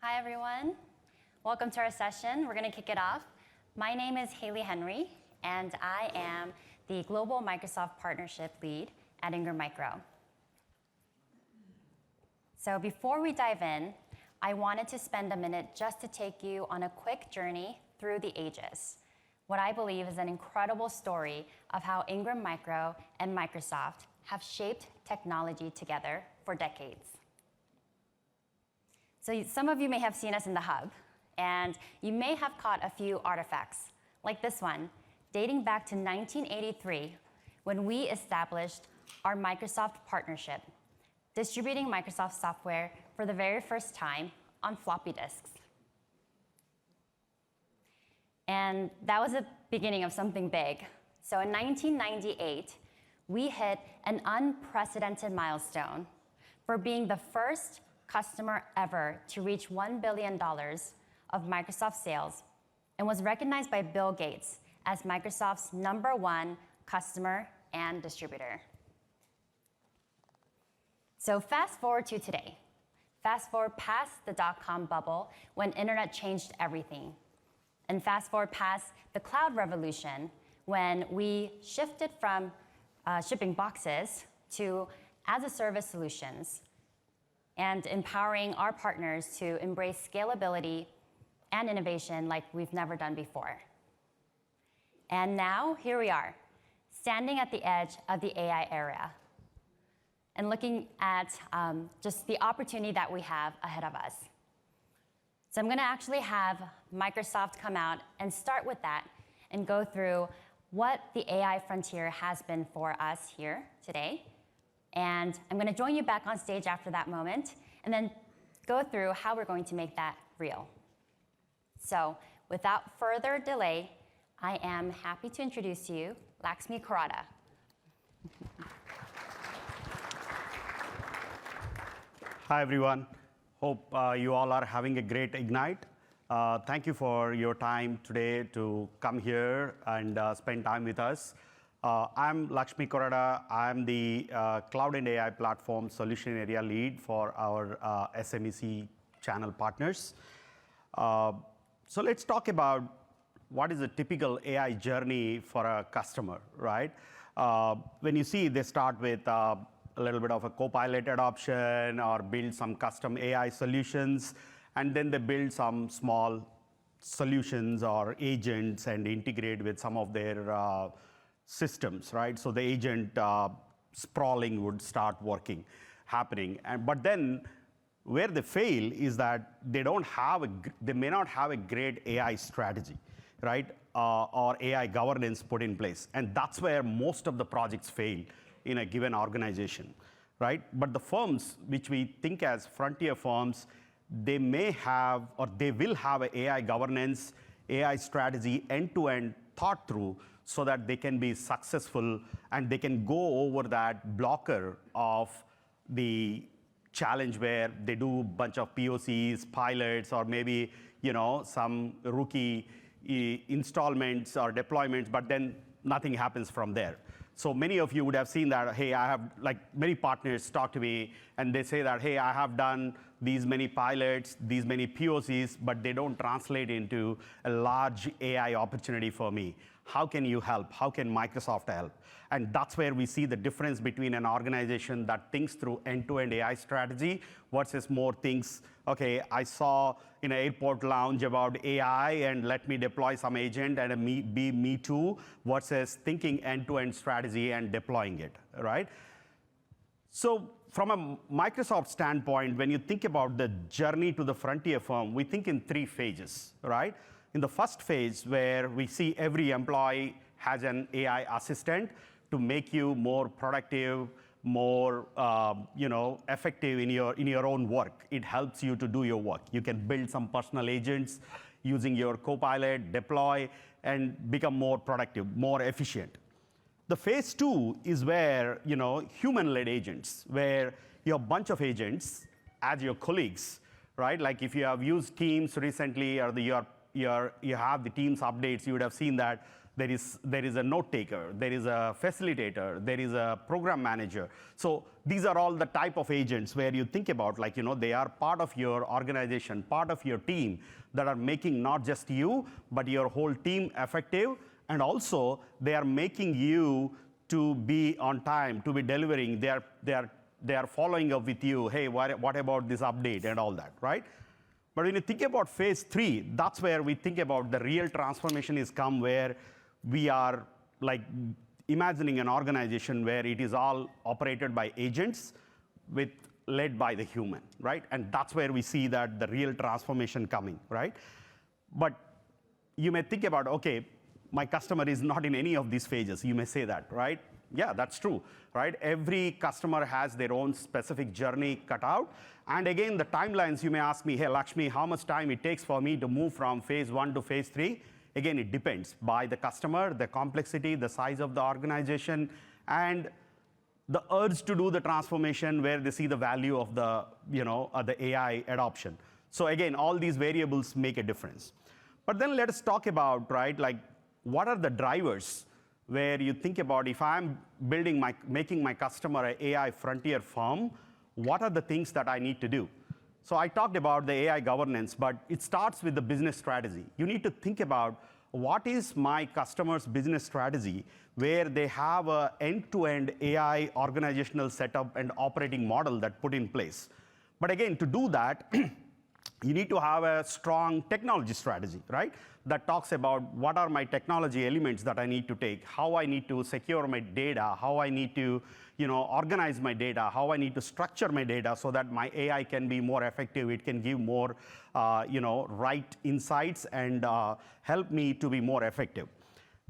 Hi, everyone. Welcome to our session. We're going to kick it off. My name is Hailey Henry, and I am the Global Microsoft Partnership Lead at Ingram Micro. So before we dive in, I wanted to spend a minute just to take you on a quick journey through the ages, what I believe is an incredible story of how Ingram Micro and Microsoft have shaped technology together for decades. So some of you may have seen us in the hub, and you may have caught a few artifacts, like this one, dating back to 1983, when we established our Microsoft partnership, distributing Microsoft software for the very first time on floppy disks. And that was the beginning of something big. So in 1998, we hit an unprecedented milestone for being the first customer ever to reach $1 billion of Microsoft sales and was recognized by Bill Gates as Microsoft's #1 customer and distributor. So fast forward to today. Fast forward past the dot-com bubble when internet changed everything. And fast forward past the cloud revolution when we shifted from shipping boxes to as-a-service solutions and empowering our partners to embrace scalability and innovation like we've never done before. And now, here we are, standing at the edge of the AI era and looking at just the opportunity that we have ahead of us. So I'm going to actually have Microsoft come out and start with that and go through what the AI frontier has been for us here today. And I'm going to join you back on stage after that moment and then go through how we're going to make that real. So without further delay, I am happy to introduce to you Laxmi Korada. Hi, everyone. Hope you all are having a great Ignite. Thank you for your time today to come here and spend time with us. I'm Laxmi Korada. I'm the Cloud and AI Platform Solution Area Lead for our SMEC channel partners. So let's talk about what is a typical AI journey for a customer, right? When you see they start with a little bit of a Copilot adoption or build some custom AI solutions, and then they build some small solutions or agents and integrate with some of their systems, right? So the agent sprawling would start happening. But then where they fail is that they may not have a great AI strategy, right? Or AI governance put in place. And that's where most of the projects fail in a given organization, right? But the firms which we think as frontier firms, they may have or they will have an AI governance, AI strategy end-to-end thought through so that they can be successful and they can go over that blocker of the challenge where they do a bunch of POCs, pilots, or maybe some rookie installments or deployments, but then nothing happens from there. So many of you would have seen that, hey, I have, many partners talk to me and they say that, hey, I have done these many pilots, these many POCs, but they don't translate into a large AI opportunity for me. How can you help? How can Microsoft help? And that's where we see the difference between an organization that thinks through end-to-end AI strategy versus more thinks, okay, I saw in an airport lounge about AI and let me deploy some agent and be me too, versus thinking end-to-end strategy and deploying it, right? So from a Microsoft standpoint, when you think about the journey to the frontier firm, we think in 3 phases, right? In the first phase, where we see every employee has an AI assistant to make you more productive, more effective in your own work. It helps you to do your work. You can build some personal agents using your Copilot, deploy, and become more productive, more efficient. The phase 2 is where human-led agents, where you have a bunch of agents as your colleagues, right? Like if you have used Teams recently or you have the Teams updates, you would have seen that there is a note taker, there is a facilitator, there is a program manager. So these are all the type of agents where you think about, like, they are part of your organization, part of your team that are making not just you, but your whole team effective. And also, they are making you to be on time, to be delivering. They are following up with you. Hey, what about this update and all that, right? But when you think about phase 3, that's where we think about the real transformation is come, where we are like imagining an organization where it is all operated by agents led by the human, right? And that's where we see that the real transformation coming, right? But you may think about, okay, my customer is not in any of these phases. You may say that, right? Yeah, that's true, right? Every customer has their own specific journey cut out. And again, the timelines, you may ask me, hey, Laxmi, how much time it takes for me to move from phase 1 to phase 3? Again, it depends by the customer, the complexity, the size of the organization, and the urge to do the transformation where they see the value of the AI adoption. So again, all these variables make a difference. But then let us talk about, right, like, what are the drivers where you think about, if I'm making my customer an AI frontier firm, what are the things that I need to do? So I talked about the AI governance, but it starts with the business strategy. You need to think about, what is my customer's business strategy where they have an end-to-end AI organizational setup and operating model that put in place. But again, to do that, you need to have a strong technology strategy, right? That talks about what are my technology elements that I need to take, how I need to secure my data, how I need to organize my data, how I need to structure my data so that my AI can be more effective, it can give more right insights and help me to be more effective.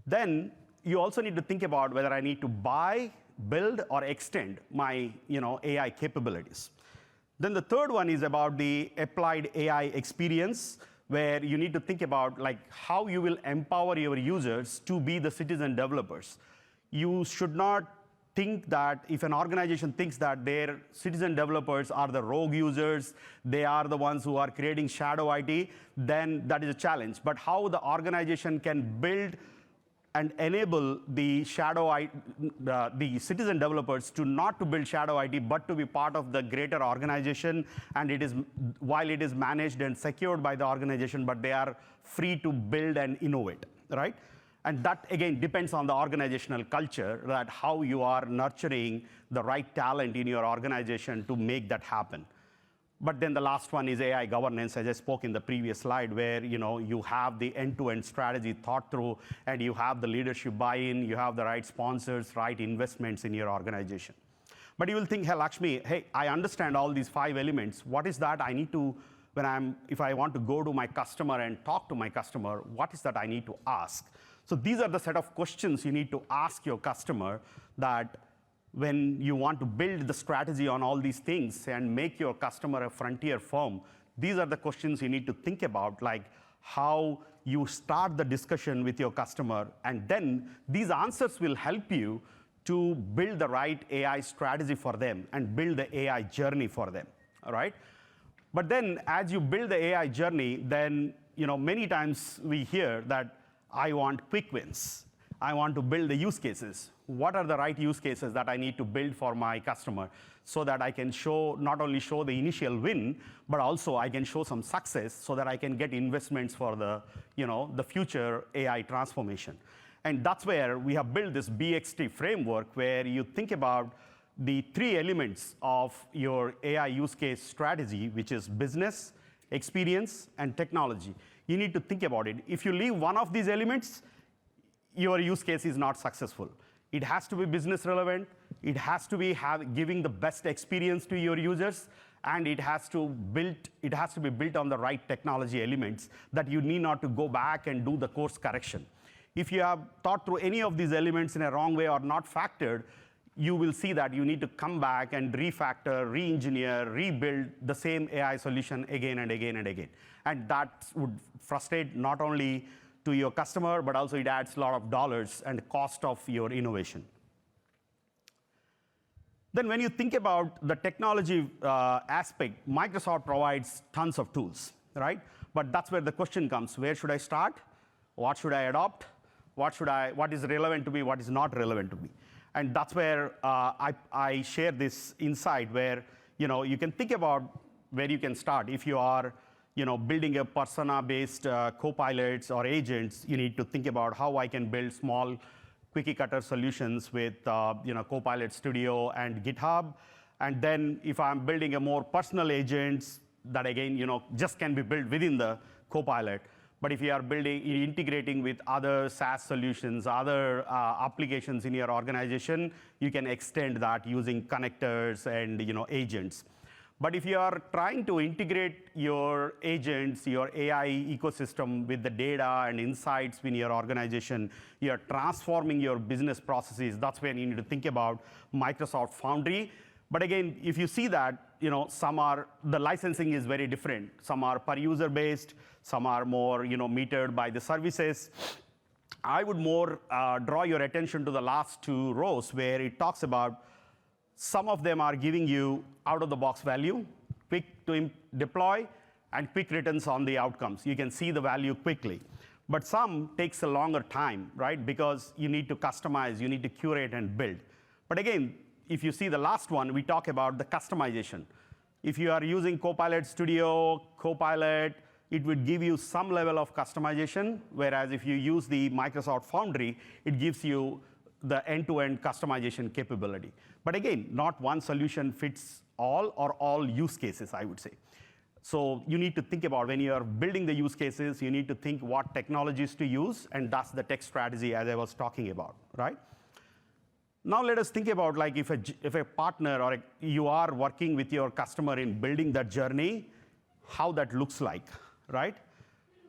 Then you also need to think about whether I need to buy, build, or extend my AI capabilities. Then the third one is about the applied AI experience, where you need to think about, like, how you will empower your users to be the citizen developers. You should not think that if an organization thinks that their citizen developers are the rogue users, they are the ones who are creating shadow IT, then that is a challenge. But how the organization can build and enable the the citizen developers to not to build shadow IT, but to be part of the greater organization, and while it is managed and secured by the organization, but they are free to build and innovate, right? And that, again, depends on the organizational culture, that how you are nurturing the right talent in your organization to make that happen. But then the last one is AI governance, as I spoke in the previous slide, where you have the end-to-end strategy thought through, and you have the leadership buy-in, you have the right sponsors, right investments in your organization. But you will think, hey, Laxmi, hey, I understand all these 5 elements. What is that I need to, if I want to go to my customer and talk to my customer, what is that I need to ask? So these are the set of questions you need to ask your customer, that when you want to build the strategy on all these things and make your customer a frontier firm, these are the questions you need to think about, like how you start the discussion with your customer, and then these answers will help you to build the right AI strategy for them and build the AI journey for them, all right? But then as you build the AI journey, then many times we hear that I want quick wins. I want to build the use cases. What are the right use cases that I need to build for my customer so that I can not only show the initial win, but also I can show some success so that I can get investments for the future AI transformation. And that's where we have built this BXT framework, where you think about the 3 elements of your AI use case strategy, which is business, experience, and technology. You need to think about it. If you leave one of these elements, your use case is not successful. It has to be business relevant, it has to be giving the best experience to your users, and it has to be built on the right technology elements that you need not to go back and do the course correction. If you have thought through any of these elements in a wrong way or not factored, you will see that you need to come back and refactor, re-engineer, rebuild the same AI solution again and again and again. And that would frustrate not only to your customer, but also it adds a lot of dollars and cost of your innovation. Then when you think about the technology aspect, Microsoft provides tons of tools, right? But that's where the question comes, where should I start? What should I adopt? what is relevant to me, what is not relevant to me. And that's where I share this insight where you can think about where you can start. If you are building a persona-based copilots or agents, you need to think about how I can build small cookie-cutter solutions with Copilot Studio and GitHub. And then if I'm building a more personal agents that again just can be built within the Copilot. But if you are integrating with other SaaS solutions, other applications in your organization, you can extend that using connectors and agents. But if you are trying to integrate your agents, your AI ecosystem with the data and insights in your organization, you are transforming your business processes, that's when you need to think about Microsoft Foundry. But again, if you see that, the licensing is very different. Some are per user based, some are more metered by the services. I would more draw your attention to the last two rows where it talks about some of them are giving you out-of-the-box value, quick to deploy, and quick returns on the outcomes. You can see the value quickly. But some takes a longer time, right? Because you need to customize, you need to curate and build. But again, if you see the last one, we talk about the customization. If you are using Copilot Studio, Copilot, it would give you some level of customization, whereas if you use the Microsoft Foundry, it gives you the end-to-end customization capability. But again, not one solution fits all or all use cases, I would say. So you need to think about when you are building the use cases, you need to think what technologies to use, and that's the tech strategy as I was talking about, right? Now let us think about like if a partner or you are working with your customer in building that journey, how that looks like, right?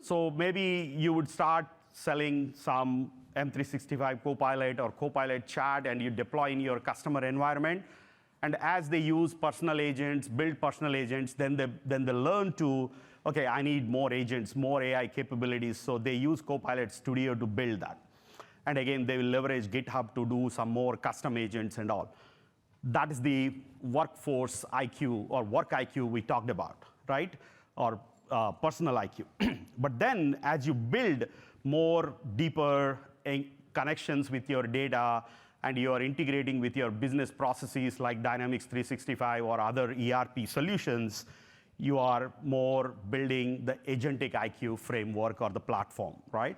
So maybe you would start selling some M365 Copilot or Copilot Chat and you deploy in your customer environment. And as they use personal agents, build personal agents, then they learn to, okay, I need more agents, more AI capabilities. So they use Copilot Studio to build that. And again, they will leverage GitHub to do some more custom agents and all. That is the workforce IQ or work IQ we talked about, right? Or personal IQ. But then as you build more deeper connections with your data and you are integrating with your business processes like Dynamics 365 or other ERP solutions, you are more building the agentic IQ framework or the platform, right?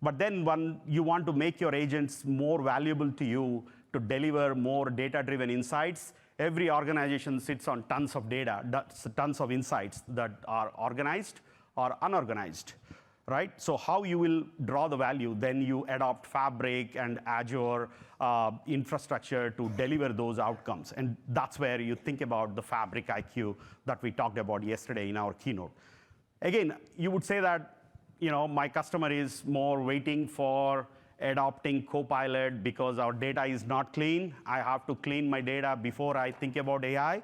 But then when you want to make your agents more valuable to you to deliver more data-driven insights, every organization sits on tons of data, tons of insights that are organized or unorganized, right? So how you will draw the value, then you adopt Fabric and Azure infrastructure to deliver those outcomes. And that's where you think about the Fabric IQ that we talked about yesterday in our keynote. Again, you would say that my customer is more waiting for adopting Copilot because our data is not clean. I have to clean my data before I think about AI.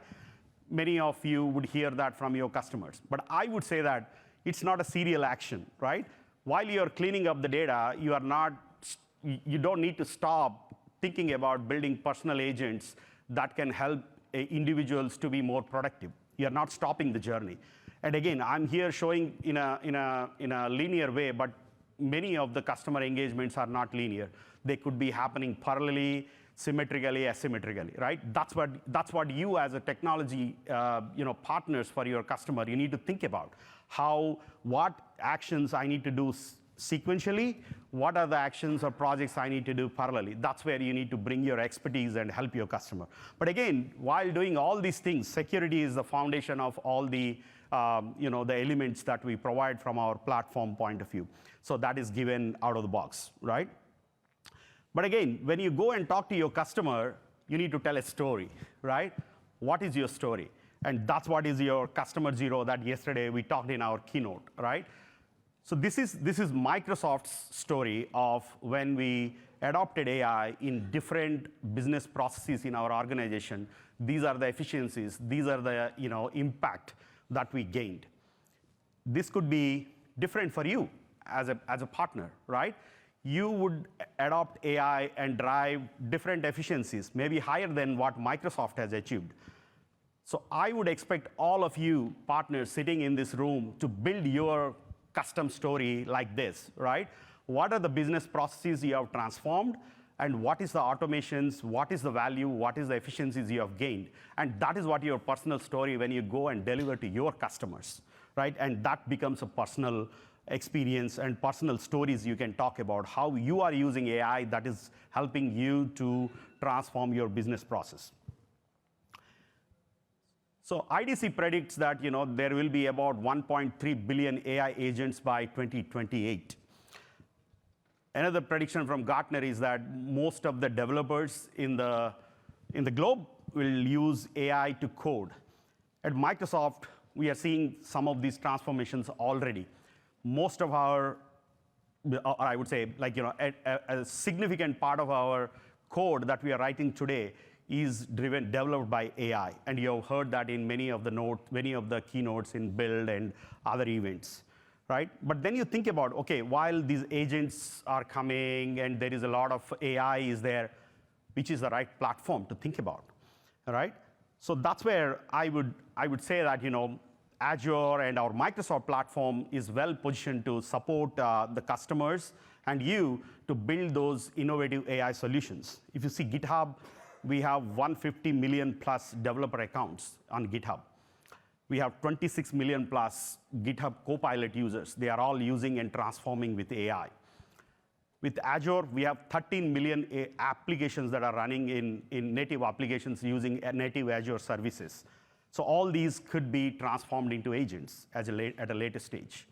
Many of you would hear that from your customers. But I would say that it's not a serial action, right? While you're cleaning up the data, you don't need to stop thinking about building personal agents that can help individuals to be more productive. You're not stopping the journey. And again, I'm here showing in a linear way, but many of the customer engagements are not linear. They could be happening parallelly, symmetrically, asymmetrically, right? That's what you as a technology partners for your customer, you need to think about. What actions I need to do sequentially, what are the actions or projects I need to do parallelly. That's where you need to bring your expertise and help your customer. But again, while doing all these things, security is the foundation of all the the elements that we provide from our platform point of view. So that is given out of the box, right? But again, when you go and talk to your customer, you need to tell a story, right? What is your story? And that's what is your customer zero that yesterday we talked in our keynote, right? So this is Microsoft's story of when we adopted AI in different business processes in our organization. These are the efficiencies. These are the impact that we gained. This could be different for you as a partner, right? You would adopt AI and drive different efficiencies, maybe higher than what Microsoft has achieved. So I would expect all of you partners sitting in this room to build your custom story like this, right? what are the business processes you have transformed, and what is the automations, what is the value, what is the efficiencies you have gained. And that is what your personal story when you go and deliver to your customers, right? And that becomes a personal experience and personal stories you can talk about how you are using AI that is helping you to transform your business process. So IDC predicts that there will be about 1.3 billion AI agents by 2028. Another prediction from Gartner is that most of the developers in the globe will use AI to code. At Microsoft, we are seeing some of these transformations already. Most of our, or I would say, a significant part of our code that we are writing today is developed by AI. And you have heard that in many of the keynotes in Build and other events. Right? But then you think about, okay, while these agents are coming and there is a lot of AI is there, which is the right platform to think about, right? So that's where I would say that Azure and our Microsoft platform is well positioned to support the customers and you to build those innovative AI solutions. If you see GitHub, we have 150 million plus developer accounts on GitHub. We have 26 million plus GitHub Copilot users. They are all using and transforming with AI. With Azure, we have 13 million applications that are running in native applications using native Azure services. So all these could be transformed into agents at a later stage.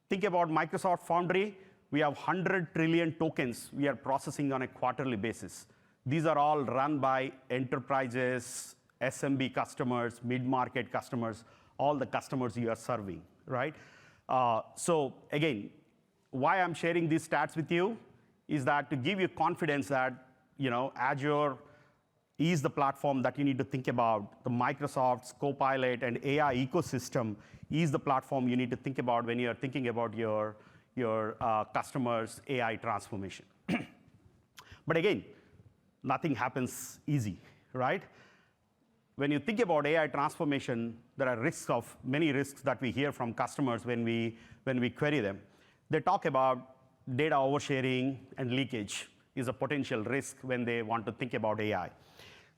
Think about Microsoft Foundry. We have 100 trillion tokens we are processing on a quarterly basis. These are all run by enterprises, SMB customers, mid-market customers, all the customers you are serving, right? So again, why I'm sharing these stats with you is that to give you confidence that Azure is the platform that you need to think about. The Microsoft's Copilot and AI ecosystem is the platform you need to think about when you're thinking about your customers' AI transformation. But again, nothing happens easy, right? When you think about AI transformation, there are many risks that we hear from customers when we query them. They talk about data oversharing and leakage is a potential risk when they want to think about AI.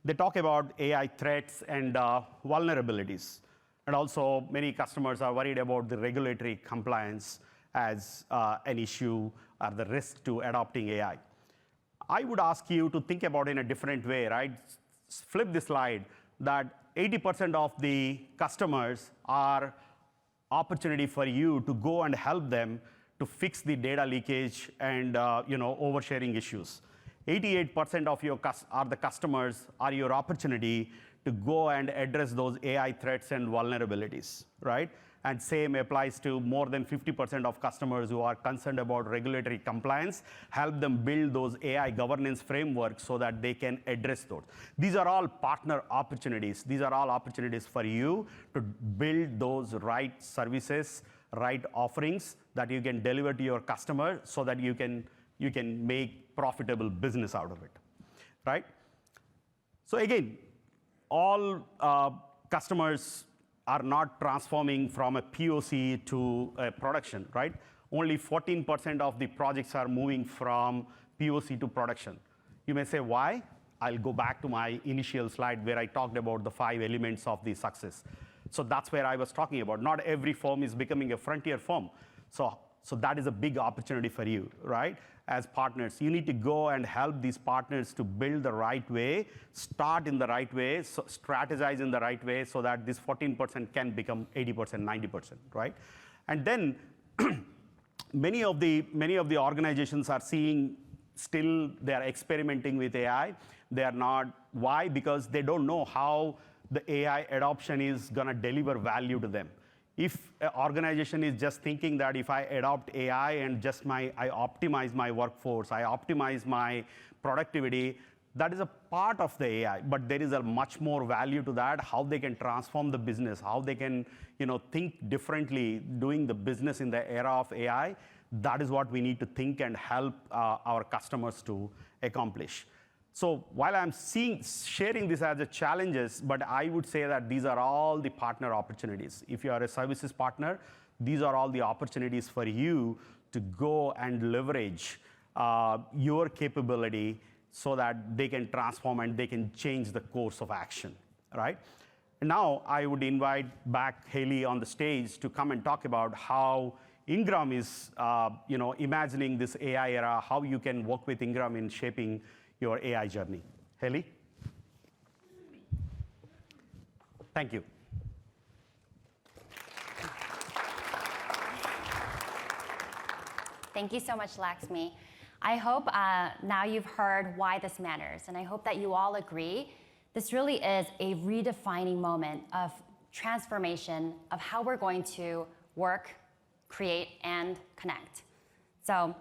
They talk about AI threats and vulnerabilities. And also, many customers are worried about the regulatory compliance as an issue or the risk to adopting AI. I would ask you to think about it in a different way, right? Flip the slide. That 80% of the customers are opportunity for you to go and help them to fix the data leakage and oversharing issues. 88% of the customers are your opportunity to go and address those AI threats and vulnerabilities, right? And same applies to more than 50% of customers who are concerned about regulatory compliance, help them build those AI governance frameworks so that they can address those. These are all partner opportunities. These are all opportunities for you to build those right services, right offerings that you can deliver to your customer so that you can make profitable business out of it, right? So again, all customers are not transforming from a POC to a production, right? Only 14% of the projects are moving from POC to production. You may say, why? I'll go back to my initial slide where I talked about the 5 elements of the success. So that's where I was talking about. Not every firm is becoming a frontier firm. So that is a big opportunity for you, right? As partners, you need to go and help these partners to build the right way, start in the right way, strategize in the right way so that this 14% can become 80%, 90%, right? And then many of the organizations are seeing still they are experimenting with AI. They are not. Why? Because they don't know how the AI adoption is going to deliver value to them. If an organization is just thinking that if I adopt AI and I optimize my workforce, I optimize my productivity, that is a part of the AI, but there is a much more value to that, how they can transform the business, how they can think differently doing the business in the era of AI. That is what we need to think and help our customers to accomplish. So while I'm sharing this as a challenges, but I would say that these are all the partner opportunities. If you are a services partner, these are all the opportunities for you to go and leverage your capability so that they can transform and they can change the course of action, right? And now I would invite back Hailey on the stage to come and talk about how Ingram is imagining this AI era, how you can work with Ingram in shaping your AI journey. Hailey? Thank you. Thank you so much, Laxmi. I hope now you've heard why this matters, and I hope that you all agree this really is a redefining moment of transformation of how we're going to work, create, and connect. So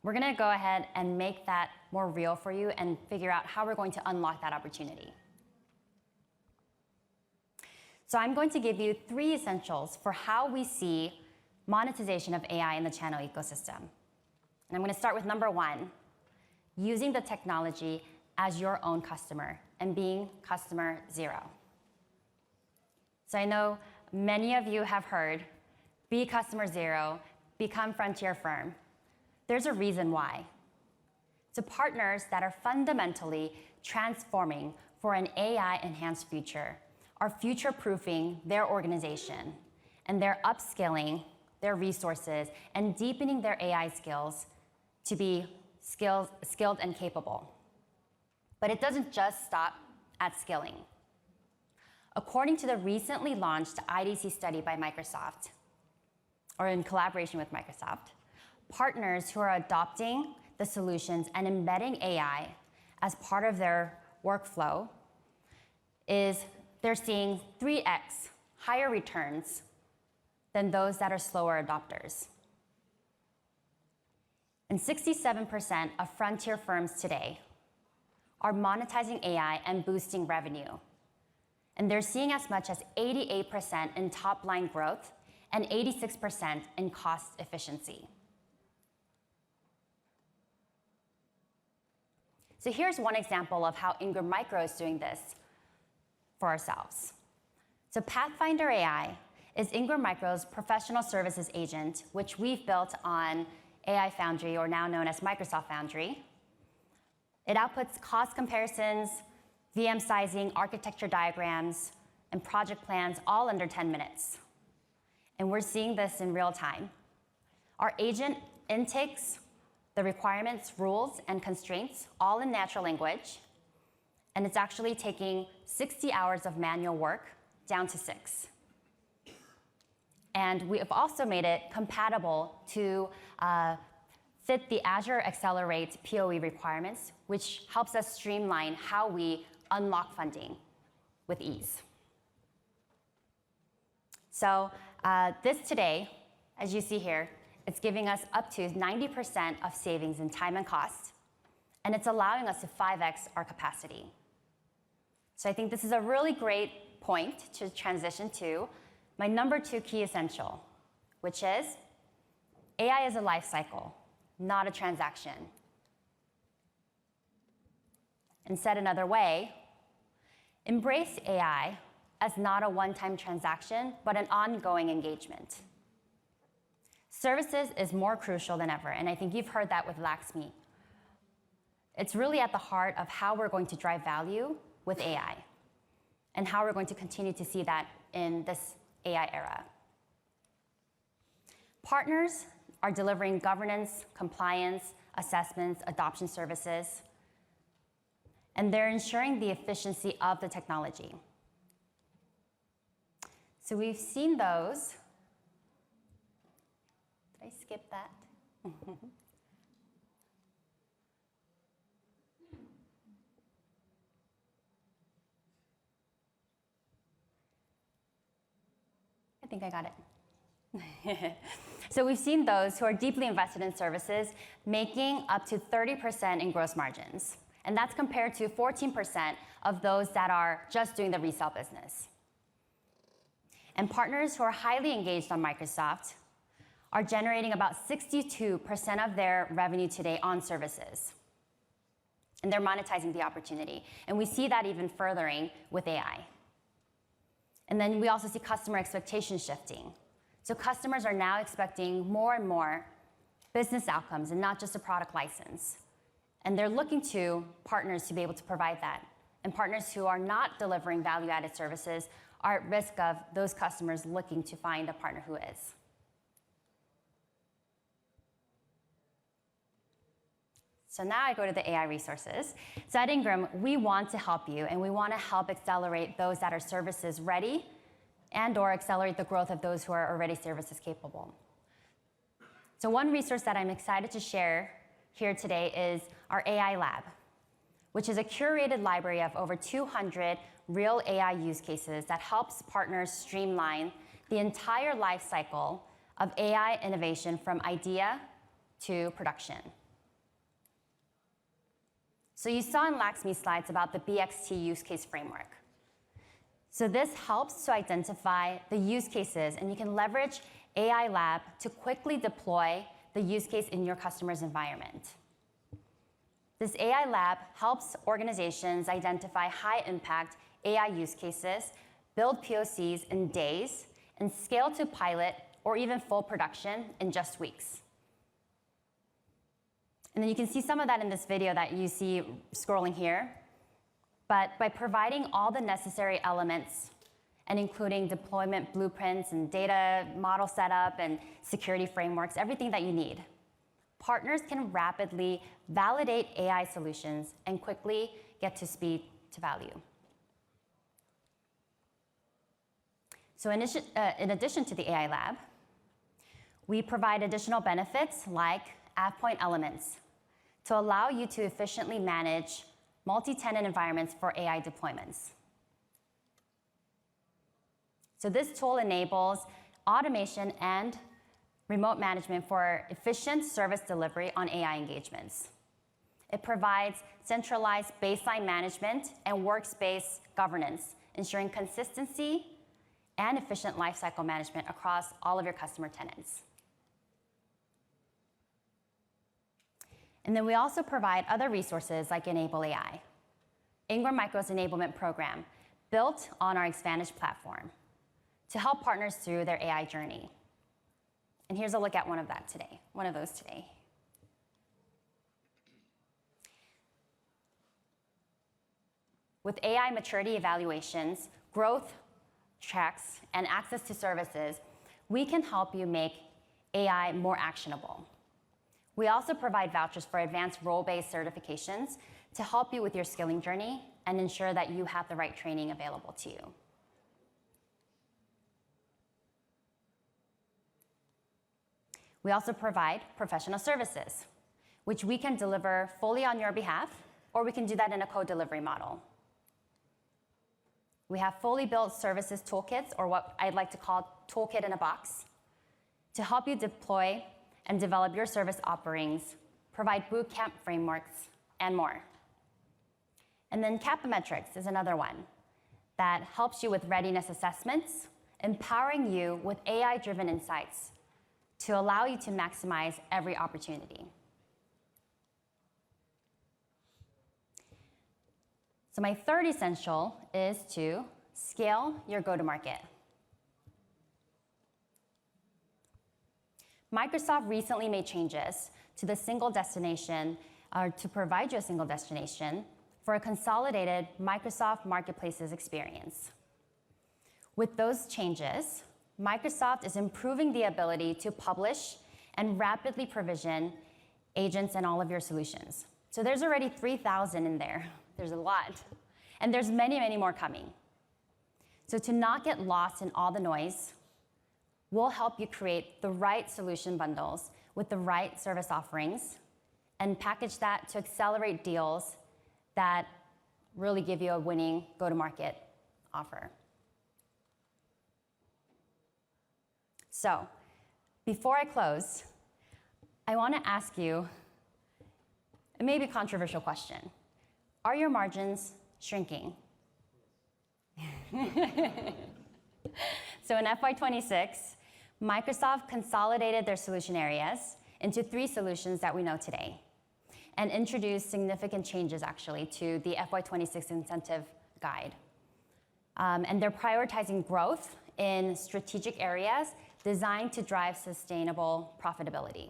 we're going to go ahead and make that more real for you and figure out how we're going to unlock that opportunity. So I'm going to give you 3 essentials for how we see monetization of AI in the channel ecosystem. And I'm going to start with number 1, using the technology as your own customer and being customer 0. So I know many of you have heard, be customer 0, become frontier firm. There's a reason why. So partners that are fundamentally transforming for an AI-enhanced future are future-proofing their organization, and they're upskilling their resources and deepening their AI skills to be skilled and capable. But it doesn't just stop at skilling. According to the recently launched IDC study by Microsoft, or in collaboration with Microsoft, partners who are adopting the solutions and embedding AI as part of their workflow they're seeing 3x higher returns than those that are slower adopters. And 67% of frontier firms today are monetizing AI and boosting revenue. And they're seeing as much as 88% in top-line growth and 86% in cost efficiency. So here's one example of how Ingram Micro is doing this for ourselves. So Pathfinder AI is Ingram Micro's professional services agent, which we've built on AI Foundry, or now known as Microsoft Foundry. It outputs cost comparisons, VM sizing, architecture diagrams, and project plans all under 10 minutes. And we're seeing this in real time. Our agent intakes the requirements, rules, and constraints all in natural language, and it's actually taking 60 hours of manual work down to 6. And we have also made it compatible to fit the Azure Accelerate POE requirements, which helps us streamline how we unlock funding with ease. So this today, as you see here, it's giving us up to 90% of savings in time and cost, and it's allowing us to 5x our capacity. So I think this is a really great point to transition to my number 2 key essential, which is AI is a life cycle, not a transaction. And said another way, embrace AI as not a one-time transaction, but an ongoing engagement. Services is more crucial than ever, and I think you've heard that with Laxmi. It's really at the heart of how we're going to drive value with AI, and how we're going to continue to see that in this AI era. Partners are delivering governance, compliance, assessments, adoption services, and they're ensuring the efficiency of the technology. So we've seen those. Did I skip that? I think I got it. So we've seen those who are deeply invested in services making up to 30% in gross margins. And that's compared to 14% of those that are just doing the resale business. And partners who are highly engaged on Microsoft are generating about 62% of their revenue today on services. And they're monetizing the opportunity. And we see that even furthering with AI. And then we also see customer expectations shifting. So customers are now expecting more and more business outcomes and not just a product license. And they're looking to partners to be able to provide that. And partners who are not delivering value-added services are at risk of those customers looking to find a partner who is. So now I go to the AI resources. So at Ingram, we want to help you, and we want to help accelerate those that are services ready and/or accelerate the growth of those who are already services capable. So one resource that I'm excited to share here today is our AI Lab, which is a curated library of over 200 real AI use cases that helps partners streamline the entire life cycle of AI innovation from idea to production. So you saw in Laxmi's slides about the BXT use case framework. So this helps to identify the use cases, and you can leverage AI Lab to quickly deploy the use case in your customer's environment. This AI Lab helps organizations identify high-impact AI use cases, build POCs in days, and scale to pilot or even full production in just weeks. And then you can see some of that in this video that you see scrolling here. But by providing all the necessary elements and including deployment blueprints and data model setup and security frameworks, everything that you need, partners can rapidly validate AI solutions and quickly get to speed to value. So in addition to the AI Lab, we provide additional benefits like AvePoint elements to allow you to efficiently manage multi-tenant environments for AI deployments. So this tool enables automation and remote management for efficient service delivery on AI engagements. It provides centralized baseline management and workspace governance, ensuring consistency and efficient lifecycle management across all of your customer tenants. And then we also provide other resources like Enable AI, Ingram Micro's enablement program, built on our Xvantage platform to help partners through their AI journey. And here's a look at one of those today. With AI maturity evaluations, growth tracks, and access to services, we can help you make AI more actionable. We also provide vouchers for advanced role-based certifications to help you with your skilling journey and ensure that you have the right training available to you. We also provide professional services, which we can deliver fully on your behalf, or we can do that in a co-delivery model. We have fully built services toolkits, or what I'd like to call toolkit in a box, to help you deploy and develop your service offerings, provide bootcamp frameworks, and more. And then Kappametrics is another one that helps you with readiness assessments, empowering you with AI-driven insights to allow you to maximize every opportunity. So my third essential is to scale your go-to-market. Microsoft recently made changes to the single destination, or to provide you a single destination for a consolidated Microsoft Marketplaces experience. With those changes, Microsoft is improving the ability to publish and rapidly provision agents in all of your solutions. So there's already 3,000 in there. There's a lot. And there's many, many more coming. So to not get lost in all the noise, we'll help you create the right solution bundles with the right service offerings and package that to accelerate deals that really give you a winning go-to-market offer. So before I close, I want to ask you a maybe controversial question. Are your margins shrinking? So in FY26, Microsoft consolidated their solution areas into 3 solutions that we know today and introduced significant changes, actually, to the FY26 incentive guide. And they're prioritizing growth in strategic areas designed to drive sustainable profitability.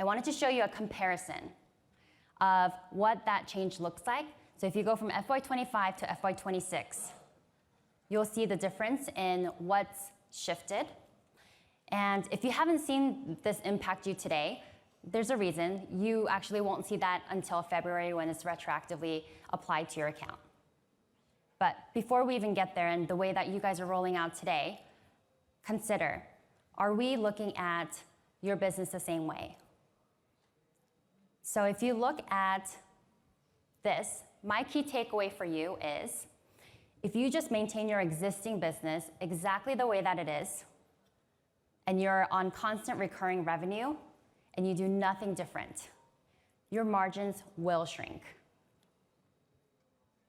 I wanted to show you a comparison of what that change looks like. So if you go from FY25 to FY26, you'll see the difference in what's shifted. And if you haven't seen this impact you today, there's a reason. You actually won't see that until February when it's retroactively applied to your account. But before we even get there and the way that you guys are rolling out today, consider, are we looking at your business the same way? So if you look at this, my key takeaway for you is, if you just maintain your existing business exactly the way that it is, and you're on constant recurring revenue, and you do nothing different, your margins will shrink.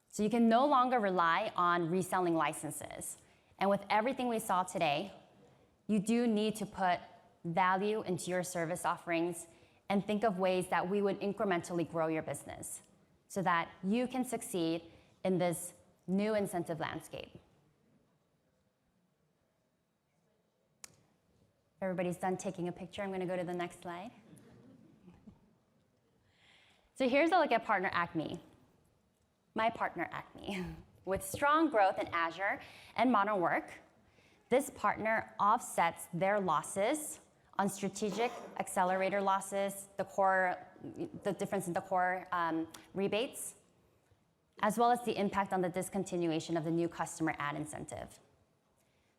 So you can no longer rely on reselling licenses. And with everything we saw today, you do need to put value into your service offerings and think of ways that we would incrementally grow your business so that you can succeed in this new incentive landscape. Everybody's done taking a picture. I'm going to go to the next slide. So here's a look at partner Acme, my partner Acme. With strong growth in Azure and modern work, this partner offsets their losses on strategic accelerator losses, the difference in the core rebates, as well as the impact on the discontinuation of the new customer ad incentive.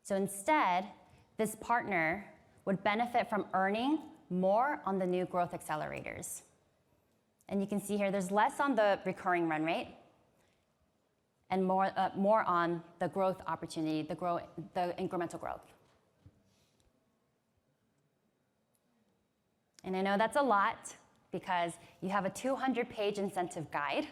So instead, this partner would benefit from earning more on the new growth accelerators. And you can see here, there's less on the recurring run rate and more on the growth opportunity, the incremental growth. And I know that's a lot because you have a 200-page incentive guide,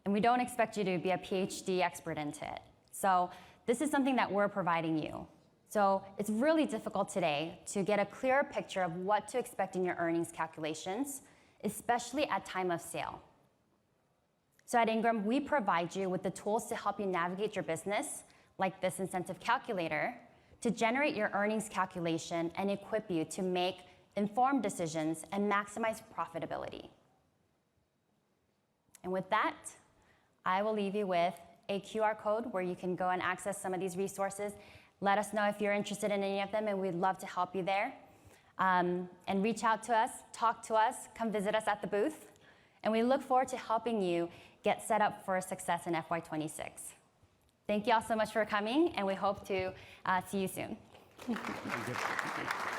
and we don't expect you to be a PhD expert into it. So this is something that we're providing you. So it's really difficult today to get a clearer picture of what to expect in your earnings calculations, especially at time of sale. So at Ingram, we provide you with the tools to help you navigate your business, like this incentive calculator, to generate your earnings calculation and equip you to make informed decisions and maximize profitability. And with that, I will leave you with a QR code where you can go and access some of these resources. Let us know if you're interested in any of them, and we'd love to help you there. And reach out to us, talk to us, come visit us at the booth. And we look forward to helping you get set up for success in FY26. Thank you all so much for coming, and we hope to see you soon. Thank you.